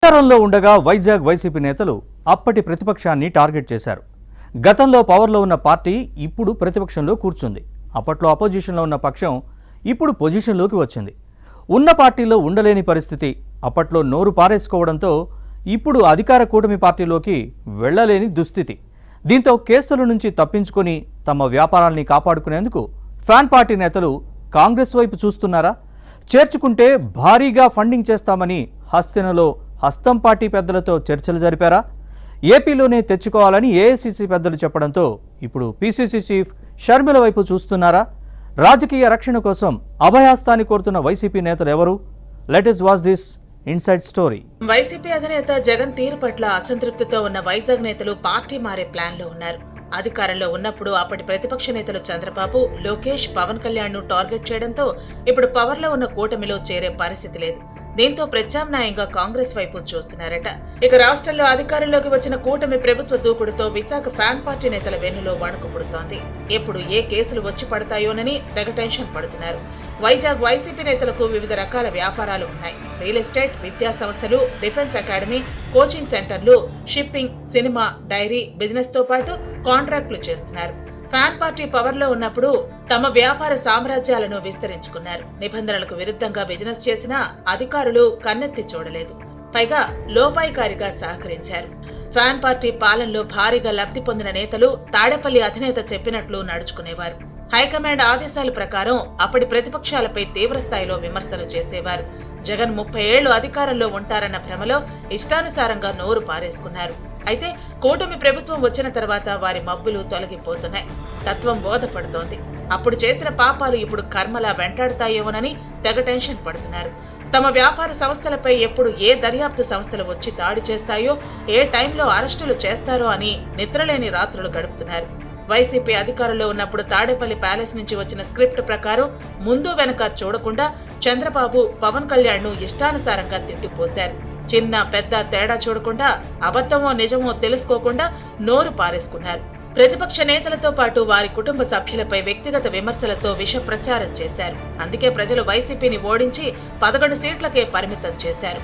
అధికారంలో ఉండగా వైజాగ్ వైసీపీ నేతలు అప్పటి ప్రతిపక్షాన్ని టార్గెట్ చేశారు. గతంలో పవర్లో ఉన్న పార్టీ ఇప్పుడు ప్రతిపక్షంలో కూర్చుంది. అప్పట్లో అపోజిషన్లో ఉన్న పక్షం ఇప్పుడు పొజిషన్లోకి వచ్చింది. ఉన్న పార్టీలో ఉండలేని పరిస్థితి. అప్పట్లో నోరు పారేసుకోవడంతో ఇప్పుడు అధికార కూటమి పార్టీలోకి వెళ్లలేని దుస్థితి. దీంతో కేసుల నుంచి తప్పించుకొని తమ వ్యాపారాల్ని కాపాడుకునేందుకు ఫ్యాన్ పార్టీ నేతలు కాంగ్రెస్ వైపు చూస్తున్నారా? చేర్చుకుంటే భారీగా ఫండింగ్ చేస్తామని హస్తినలో హస్తం పార్టీ పెద్దలతో చర్చలు జరిపారా? ఏపీలోనే తెచ్చుకోవాలని ఏఐసీసీ పెద్దలు చెప్పడంతో ఇప్పుడు పీసీసీ చీఫ్ షర్మిల వైపు చూస్తున్నారా? రాజకీయ రక్షణ కోసం అభయాస్తాన్ని కోరుతున్న వైసీపీ నేతలు ఎవరు? Let us watch this inside story. YCP అధినేత జగన్ తీరు పట్ల అసంతృప్తితో ఉన్న వైజాగ్ నేతలు పార్టీ మారే ప్లాన్ లో ఉన్నారు. అధికారంలో ఉన్నప్పుడు అప్పటి ప్రతిపక్ష నేతలు చంద్రబాబు, లోకేష్, పవన్ కళ్యాణ్ ను టార్గెట్ చేయడంతో ఇప్పుడు పవర్ లో ఉన్న కూటమిలో చేరే పరిస్థితి లేదు. దీంతో ప్రత్యామ్నాయంగా కాంగ్రెస్ వైపు చూస్తున్నారట. ఇక రాష్ట్రంలో అధికారంలోకి వచ్చిన కూటమి ప్రభుత్వ దూకుడుతో విశాఖ ఫ్యాన్ పార్టీ నేతల వెన్నులో వణుకు పుడుతోంది. ఎప్పుడు ఏ కేసులు వచ్చి పడతాయోనని తెగ టెన్షన్ పడుతున్నారు. వైజాగ్ వైసీపీ నేతలకు వివిధ రకాల వ్యాపారాలు ఉన్నాయి. రియల్ ఎస్టేట్, విద్యా సంస్థలు, డిఫెన్స్ అకాడమీ, కోచింగ్ సెంటర్లు, షిప్పింగ్, సినిమా, డైరీ బిజినెస్ తో పాటు కాంట్రాక్టులు చేస్తున్నారు. ఫ్యాన్ పార్టీ పవర్ లో ఉన్నప్పుడు తమ వ్యాపార సామ్రాజ్యాలను విస్తరించుకున్నారు. నిబంధనలకు విరుద్ధంగా బిజినెస్ చేసినా అధికారులు కన్నెత్తి చూడలేదు. పైగా లోపాయికారిగా సహకరించారు. ఫ్యాన్ పార్టీ పాలనలో భారీగా లబ్ధి పొందిన నేతలు తాడేపల్లి అధినేత చెప్పినట్లు నడుచుకునేవారు. హైకమాండ్ ఆదేశాల ప్రకారం అప్పటి ప్రతిపక్షాలపై తీవ్రస్థాయిలో విమర్శలు చేసేవారు. జగన్ 30 ఏళ్లు అధికారంలో ఉంటారన్న భ్రమలో ఇష్టానుసారంగా నోరు పారేసుకున్నారు. అయితే కూటమి ప్రభుత్వం వచ్చిన తర్వాత వారి మబ్బులు తొలగిపోతున్నాయి. తత్వం బోధపడుతోంది. అప్పుడు చేసిన పాపాలు ఇప్పుడు కర్మలా వెంటాడుతాయేమోనని తెగ టెన్షన్ పడుతున్నారు. తమ వ్యాపార సంస్థలపై ఎప్పుడు ఏ దర్యాప్తు సంస్థలు వచ్చి దాడి చేస్తాయో, ఏ టైంలో అరెస్టులు చేస్తారో అని నిద్రలేని రాత్రులు గడుపుతున్నారు. వైసీపీ అధికారంలో ఉన్నప్పుడు తాడేపల్లి ప్యాలెస్ నుంచి వచ్చిన స్క్రిప్ట్ ప్రకారం ముందు వెనక చూడకుండా చంద్రబాబు, పవన్ కళ్యాణ్ ను ఇష్టానుసారంగా తిట్టిపోశారు. చిన్న పెద్ద తేడా చూడకుండా అబద్ధమో నిజమో తెలుసుకోకుండా నోరు పారేసుకున్నారు. ప్రతిపక్ష నేతలతో పాటు వారి కుటుంబ సభ్యులపై వ్యక్తిగత విమర్శలతో విష ప్రచారం చేశారు. అందుకే ప్రజలు వైసీపీని ఓడించి 11 సీట్లకే పరిమితం చేశారు.